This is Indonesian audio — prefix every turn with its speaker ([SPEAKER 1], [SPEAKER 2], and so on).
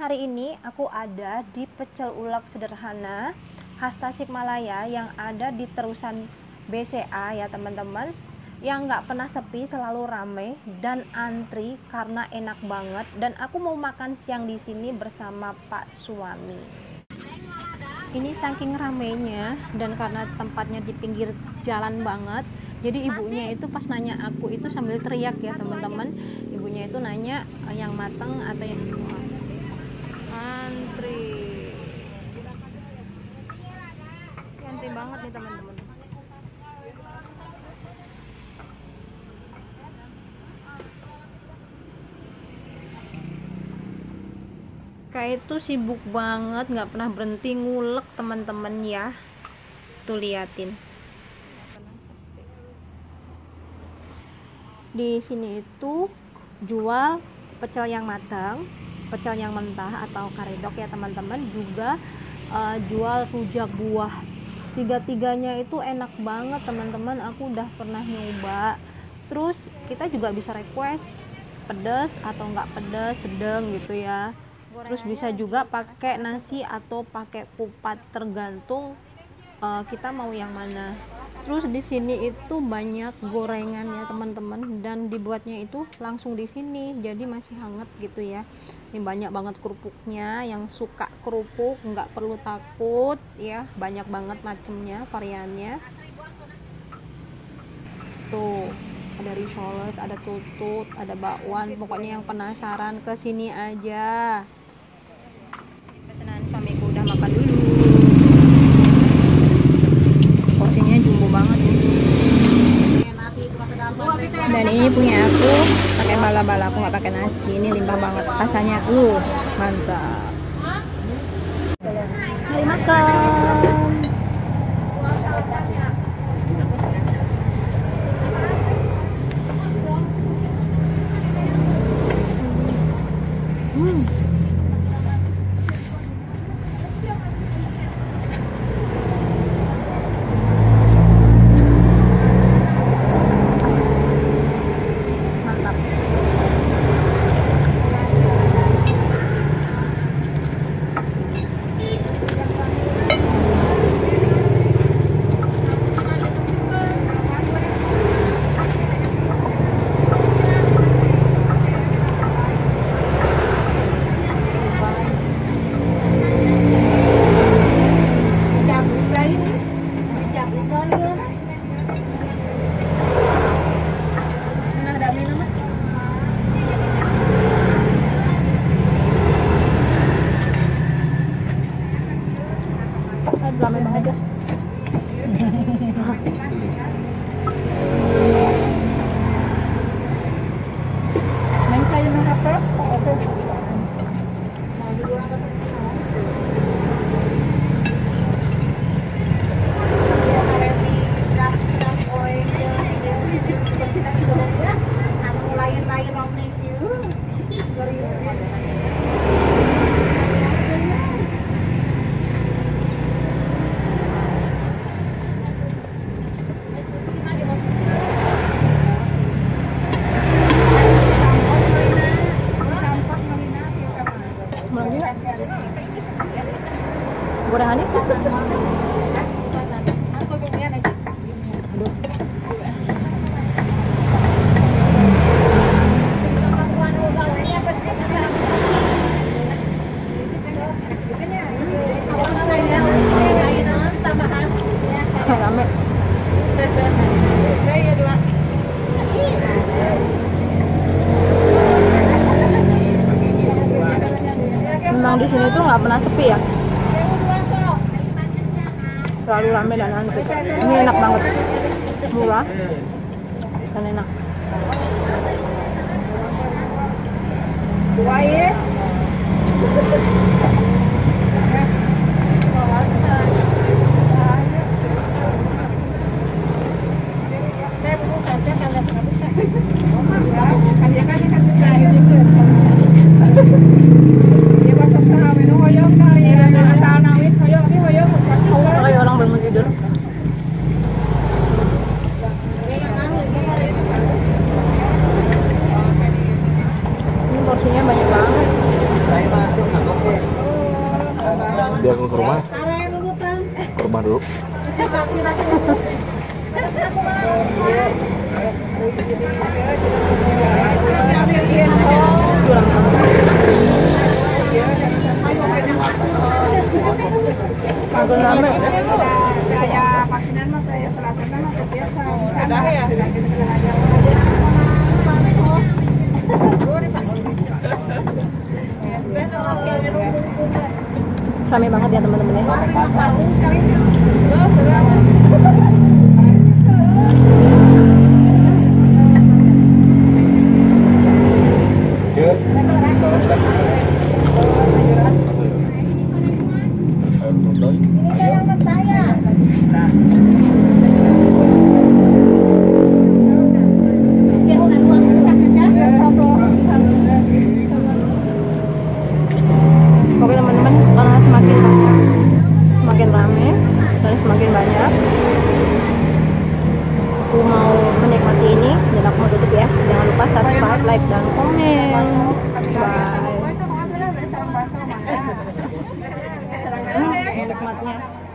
[SPEAKER 1] hari ini aku ada di pecel ulek sederhana khas Tasikmalaya yang ada di terusan BCA ya teman-teman, yang nggak pernah sepi, selalu rame dan antri karena enak banget. Dan aku mau makan siang di sini bersama Pak suami. Ini saking ramenya dan karena tempatnya di pinggir jalan banget, jadi ibunya itu pas nanya aku itu sambil teriak ya teman-teman. Ibunya itu nanya yang matang atau yang antri banget nih teman-teman. Kayak itu sibuk banget, nggak pernah berhenti ngulek teman-teman ya. Tuh liatin. Di sini itu jual pecel yang matang, pecel yang mentah atau karedok ya teman-teman, juga jual rujak buah. Tiga-tiganya itu enak banget teman-teman, aku udah pernah nyoba. Terus kita juga bisa request pedas atau nggak pedas, sedang gitu ya. Terus bisa juga pakai nasi atau pakai kupat, tergantung kita mau yang mana. Terus di sini itu banyak gorengan ya teman-teman, dan dibuatnya itu langsung di sini, jadi masih hangat gitu ya. Ini banyak banget kerupuknya, yang suka kerupuk nggak perlu takut ya, banyak banget macemnya, variannya. Tuh ada risoles, ada tutut, ada bakwan, pokoknya yang penasaran ke sini aja. Pesanan suamiku udah makan dulu. Porsinya jumbo banget nih. Dan ini punya aku pakai bala-bala, aku nggak pakai nasi. Ini limpah banget rasanya, mantap. Mari makan. Gorengannya rame. Memang di sini tuh nggak pernah sepi ya, selalu rame dan antri. Ini enak banget, murah dan enak. Kayak orang bangun tidur. Ini porsinya banyak banget.
[SPEAKER 2] rumah dulu.
[SPEAKER 1] Makan rame.
[SPEAKER 3] Saya vaksinan mah saya selatan mah biasa. Ada ya.
[SPEAKER 1] Rame banget ya teman-teman ya. Oke teman-teman, karena semakin rame dan semakin banyak, aku mau menikmati ini dan aku mau tutup ya. Jangan lupa subscribe, like, dan komen. Bye. Nikmatnya.